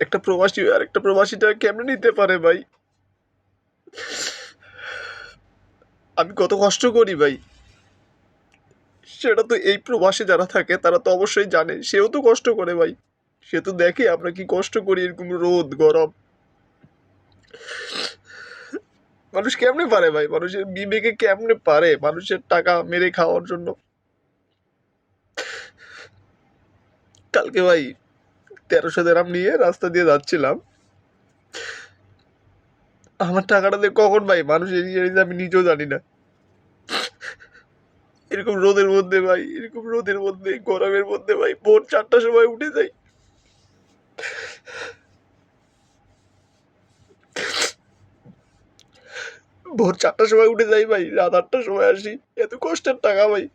একটা প্রবাসী আর একটা প্রবাসীটা কেমনে নিতে পারে ভাই? আমি কত কষ্ট করি ভাই, সেটা তো এই প্রবাসে যারা থাকে তারা তো অবশ্যই জানে। সেও তো কষ্ট করে ভাই, সে তো দেখে আমরা কি কষ্ট করি, এরকম রোদ গরম। মানুষ কেমনে পারে ভাই, মানুষের বিবেকে কেমনে পারে মানুষের টাকা মেরে খাওয়ার জন্য? কালকে ভাই 1300 দিরহাম নিয়ে রাস্তা দিয়ে যাচ্ছিলাম, আমার টাকাটা দিয়ে কখন ভাই মানুষ এড়িয়ে এড়িয়ে আমি নিজেও জানি না। এরকম রোদের মধ্যে ভাই, এরকম রোদের মধ্যে গরমের মধ্যে ভাই ভোর 4টার সময় উঠে যাই, ভোর 4টার সময় উঠে যাই ভাই, রাত 8টার সময় আসি। এত কষ্টের টাকা ভাই,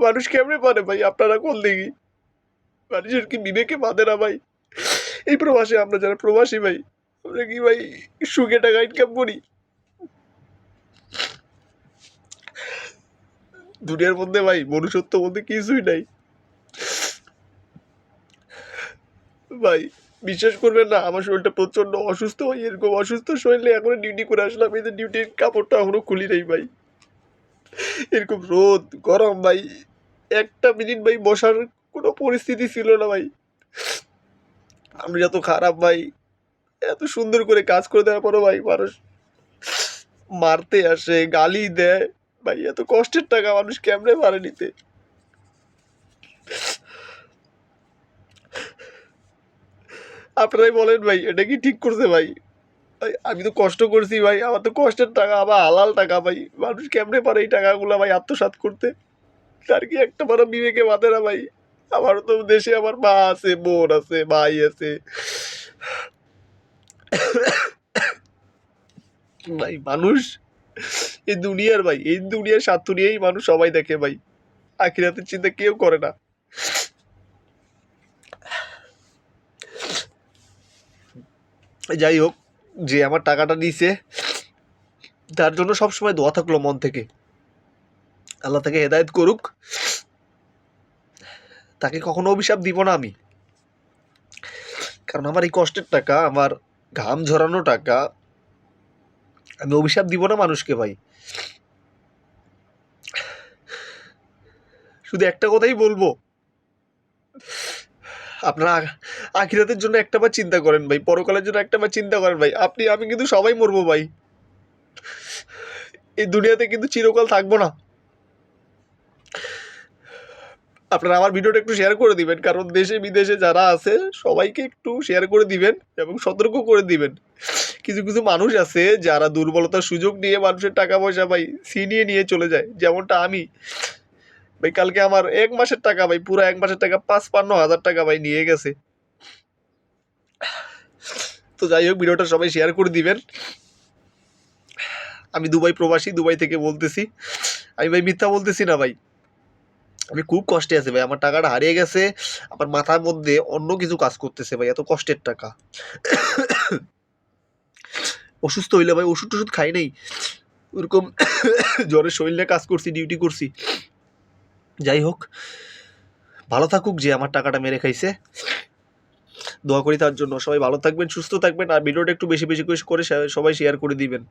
মানুষ কেমনে পারে ভাই? আপনারা কোন দেখি, মানুষের কি বিবেকে বাঁধে না ভাই? এই প্রবাসে আমরা যারা প্রবাসী ভাই, আমরা কি ভাই সুখে টাকা ইনকাম করি? দুনিয়ার মধ্যে ভাই মনুষ্যত্ব বলতে কিছুই নাই ভাই। বিশ্বাস করবেন না, আমার শরীরটা প্রচন্ড অসুস্থ ভাই, এরকম অসুস্থ শরীরে এখন ডিউটি করে আসলাম, এই যে ডিউটির কাপড়টা এখনো খুলি নেই ভাই, এরকম রোদ গরম ভাই, একটা মিনিট ভাই বসার কোনো পরিস্থিতি ছিল না ভাই। আমি যত খারাপ ভাই, এত সুন্দর করে কাজ করে দেওয়ার পরও ভাই মানুষ মারতে আসে, গালি দেয় ভাই। এত কষ্টের টাকা মানুষ কেমনে পারে নিতে? আপনারাই বলেন ভাই, এটা কি ঠিক করছে ভাই? ভাই আমি তো কষ্ট করছি ভাই, আমার তো কষ্টের টাকা, আবার হালাল টাকা ভাই, মানুষ কেমনে পারে এই টাকাগুলো ভাই আত্মসাৎ করতে? তার কি একটা বড় বিবেকে বাঁধে না ভাই? আমারও তো দেশে আমার মা আছে, বোন আছে, ভাই আছে ভাই। মানুষ এই দুনিয়ার ভাই, এই দুনিয়ার স্বার্থ নিয়েই মানুষ সবাই দেখে ভাই, আখিরাতের চিন্তা কেউ করে না। যাই হোক, যে আমার টাকাটা নিছে তার জন্য সবসময় দোয়া থাকলো মন থেকে, আল্লাহ তাকে হেদায়েত করুক, তাকে কখনো অভিশাপ দিব না আমি। কারণ আমার এই কষ্টের টাকা, আমার ঘাম ঝরানো টাকা, আমি অভিশাপ দিব না মানুষকে ভাই। শুধু একটা কথাই বলবো, আপনারা আখিরাতের জন্য একটাবার চিন্তা করেন ভাই, পরকালের জন্য একটাবার চিন্তা করেন ভাই। আপনি আমি কিন্তু সবাই মরবো ভাই, এই দুনিয়াতে কিন্তু চিরকাল থাকবো না। আপনারা আমার ভিডিওটা একটু শেয়ার করে দিবেন, কারণ দেশে বিদেশে যারা আছে সবাইকে একটু শেয়ার করে দিবেন এবং সতর্ক করে দিবেন। কিছু কিছু মানুষ আছে যারা দুর্বলতার সুযোগ নিয়ে মানুষের টাকা পয়সা ভাই ছিনিয়ে নিয়ে চলে যায়, যেমনটা আমি ভাই। কালকে আমার 1 মাসের টাকা ভাই, পুরো 1 মাসের টাকা 55,000 টাকা ভাই নিয়ে গেছে। তো যাই হোক, ভিডিওটা সবাই শেয়ার করে দিবেন। আমি দুবাই প্রবাসী, দুবাই থেকে বলতেছি। আমি ভাই মিথ্যা বলতেছি না ভাই, আমি খুব কষ্টে আছি ভাই, আমার টাকাটা হারিয়ে গেছে, আমার মাথার মধ্যে অন্য কিছু কাজ করতেছে ভাই, এত কষ্টের টাকা। অসুস্থ হইলে ভাই ওষুধ টষুধ খাই নাই, ওরকম জ্বরের শরীর নিয়ে কাজ করছি, ডিউটি করছি। যাই হোক, ভালো থাকুক যে আমার টাকাটা মেরে খাইছে, দোয়া করি তার জন্য। সবাই ভালো থাকবেন, সুস্থ থাকবেন, আর ভিডিওটা একটু বেশি বেশি করে সবাই শেয়ার করে দিবেন।